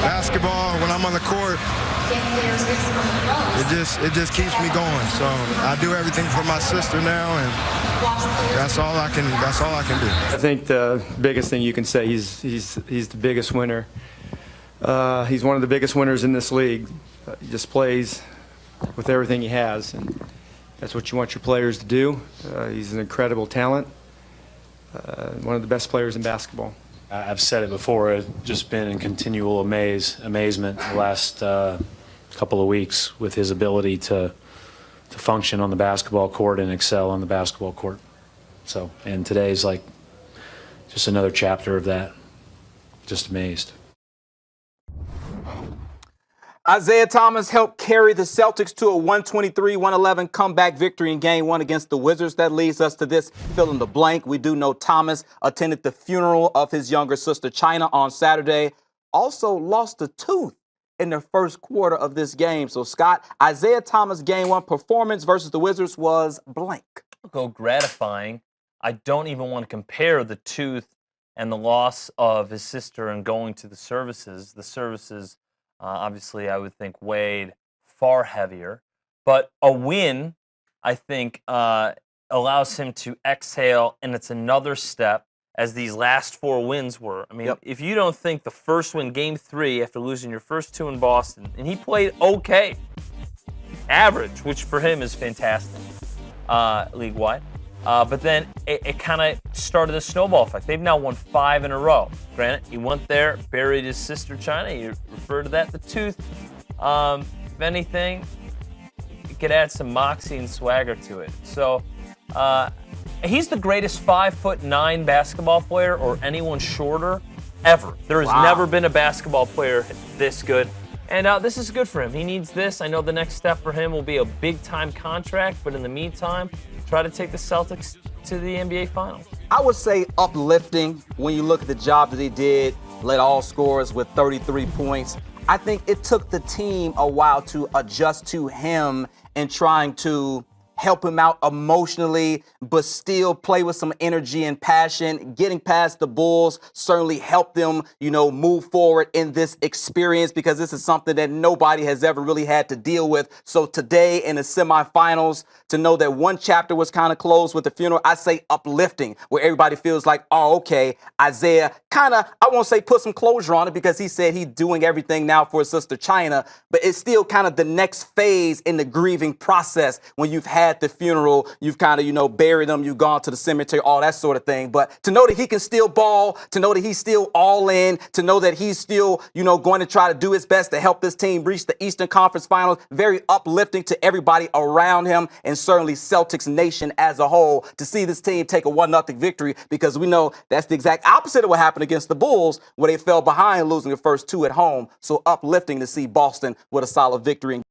basketball, when I'm on the court, it just keeps me going. So I do everything for my sister now, and that's all I can do. I think the biggest thing you can say, he's the biggest winner. He's one of the biggest winners in this league. He just plays with everything he has, and that's what you want your players to do. He's an incredible talent, one of the best players in basketball. I've said it before, I've just been in continual amazement the last couple of weeks with his ability to function on the basketball court and excel on the basketball court. So, and today's like just another chapter of that. Just amazed. Isaiah Thomas helped carry the Celtics to a 123-111 comeback victory in Game 1 against the Wizards. That leads us to this fill in the blank. We do know Thomas attended the funeral of his younger sister, China, on Saturday. Also lost a tooth in the first quarter of this game. So, Scott, Isaiah Thomas' Game 1 performance versus the Wizards was blank. Go gratifying. I don't even want to compare the tooth and the loss of his sister and going to the services. The services, obviously, I would think weighed far heavier. But a win, I think, allows him to exhale, and it's another step as these last 4 wins were. I mean, if you don't think the first win, Game 3, after losing your first 2 in Boston, and he played okay, average, which for him is fantastic league-wide. But then it kind of started a snowball effect. They've now won 5 in a row. Granted, he went there, buried his sister China. You refer to that, the tooth. If anything, it could add some moxie and swagger to it. So he's the greatest 5'9" basketball player or anyone shorter ever. There has never been a basketball player this good. And this is good for him. He needs this. I know the next step for him will be a big-time contract, but in the meantime, try to take the Celtics to the NBA Finals. I would say uplifting when you look at the job that he did, led all scorers with 33 points. I think it took the team a while to adjust to him and trying to help him out emotionally, but still play with some energy and passion. Getting past the Bulls certainly helped them, move forward in this experience because this is something that nobody has ever really had to deal with. So today in the semifinals, to know that one chapter was kind of closed with the funeral, I say uplifting, where everybody feels like, oh, okay, Isaiah kind of, I won't say put some closure on it because he said he's doing everything now for his sister China, but it's still kind of the next phase in the grieving process when you've had the funeral, you've kind of, buried them, you've gone to the cemetery, all that sort of thing. But to know that he can still ball, to know that he's still all in, to know that he's still, going to try to do his best to help this team reach the Eastern Conference Finals, very uplifting to everybody around him and certainly Celtics Nation as a whole to see this team take a 1-0 victory because we know that's the exact opposite of what happened against the Bulls where they fell behind losing the first 2 at home. So uplifting to see Boston with a solid victory.